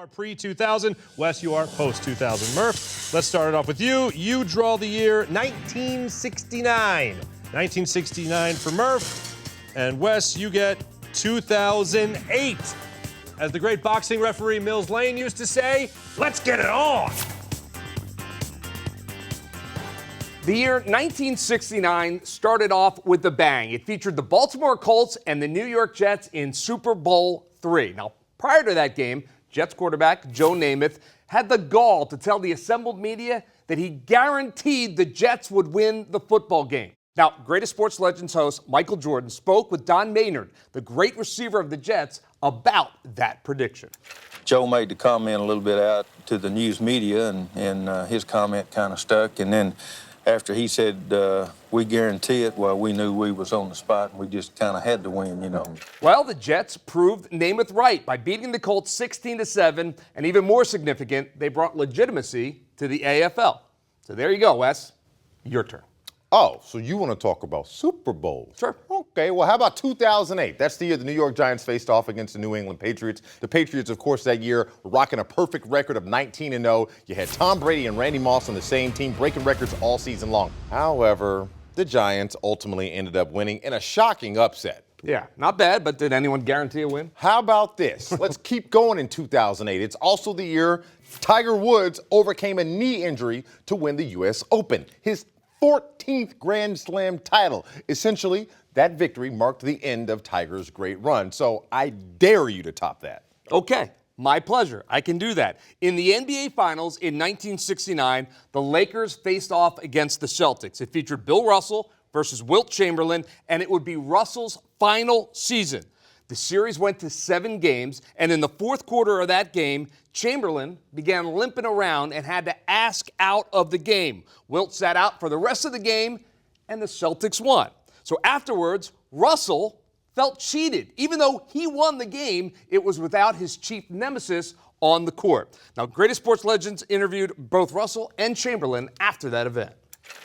are pre-2000. Wes, you are post-2000. Murph, let's start it off with you. You draw the year 1969. 1969 for Murph. And Wes, you get 2008. As the great boxing referee Mills Lane used to say, let's get it on. The year 1969 started off with a bang. It featured the Baltimore Colts and the New York Jets in Super Bowl III. Now, prior to that game, Jets quarterback Joe Namath had the gall to tell the assembled media that he guaranteed the Jets would win the football game. Now, Greatest Sports Legends host Michael Jordan spoke with Don Maynard, the great receiver of the Jets, about that prediction. Joe made the comment a little bit out to the news media, and his comment kind of stuck. And then after he said, we guarantee it, well, we knew we was on the spot, and we just kind of had to win, you know. Well, the Jets proved Namath right by beating the Colts 16-7, and even more significant, they brought legitimacy to the AFL. So there you go, Wes. Your turn. Oh, so you want to talk about Super Bowls? Sure. Okay, well, how about 2008? That's the year the New York Giants faced off against the New England Patriots. The Patriots, of course, that year were rocking a perfect record of 19-0. You had Tom Brady and Randy Moss on the same team, breaking records all season long. However, the Giants ultimately ended up winning in a shocking upset. Yeah, not bad, but did anyone guarantee a win? How about this? Let's keep going in 2008. It's also the year Tiger Woods overcame a knee injury to win the U.S. Open, his 14th Grand Slam title. Essentially, that victory marked the end of Tiger's great run. So I dare you to top that. Okay, my pleasure. I can do that. In the NBA Finals in 1969, the Lakers faced off against the Celtics. It featured Bill Russell versus Wilt Chamberlain, and it would be Russell's final season. The series went to 7 games, and in the fourth quarter of that game, Chamberlain began limping around and had to ask out of the game. Wilt sat out for the rest of the game, and the Celtics won. So afterwards, Russell felt cheated. Even though he won the game, it was without his chief nemesis on the court. Now, Greatest Sports Legends interviewed both Russell and Chamberlain after that event.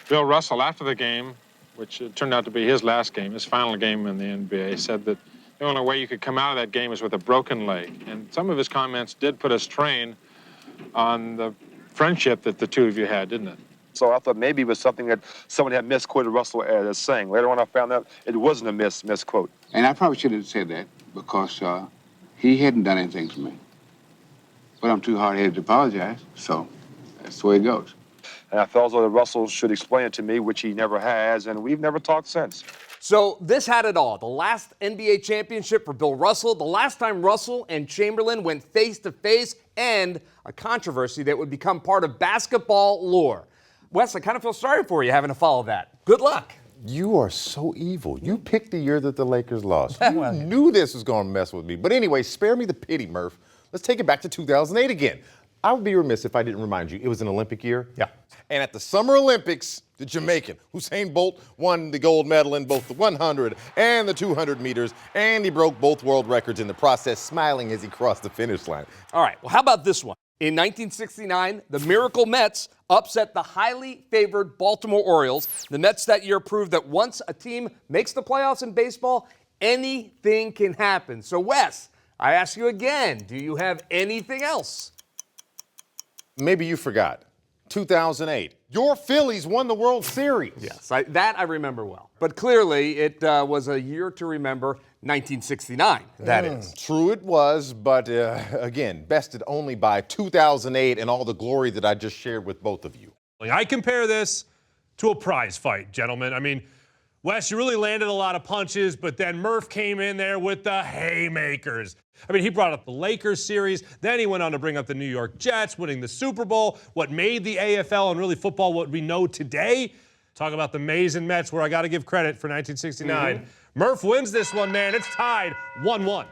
Bill Russell, after the game, which turned out to be his last game, his final game in the NBA, said that the only way you could come out of that game was with a broken leg. And some of his comments did put a strain on the friendship that the two of you had, didn't it? So I thought maybe it was something that someone had misquoted Russell as saying. Later on, I found out it wasn't a misquote. And I probably should have said that because he hadn't done anything to me. But I'm too hard-headed to apologize, so that's the way it goes. And I felt as though Russell should explain it to me, which he never has, and we've never talked since. So this had it all. The last NBA championship for Bill Russell, the last time Russell and Chamberlain went face-to-face, and a controversy that would become part of basketball lore. Wes, I kind of feel sorry for you having to follow that. Good luck. You are so evil. You picked the year that the Lakers lost. You knew this was going to mess with me. But anyway, spare me the pity, Murph. Let's take it back to 2008 again. I would be remiss if I didn't remind you, it was an Olympic year. Yeah. And at the Summer Olympics, the Jamaican, Usain Bolt, won the gold medal in both the 100 and the 200 meters, and he broke both world records in the process, smiling as he crossed the finish line. All right, well, how about this one? In 1969, the Miracle Mets upset the highly favored Baltimore Orioles. The Mets that year proved that once a team makes the playoffs in baseball, anything can happen. So, Wes, I ask you again, do you have anything else? Maybe you forgot. 2008. Your Phillies won the World Series. Yes, that I remember well. But clearly, it was a year to remember, 1969, that is. True it was, but again, bested only by 2008 and all the glory that I just shared with both of you. I compare this to a prize fight, gentlemen. I mean, Wes, you really landed a lot of punches, but then Murph came in there with the haymakers. I mean, he brought up the Lakers series, then he went on to bring up the New York Jets, winning the Super Bowl, what made the AFL and really football what we know today. Talk about the Mays and Mets, where I got to give credit for 1969. Murph wins this one, man. It's tied 1-1.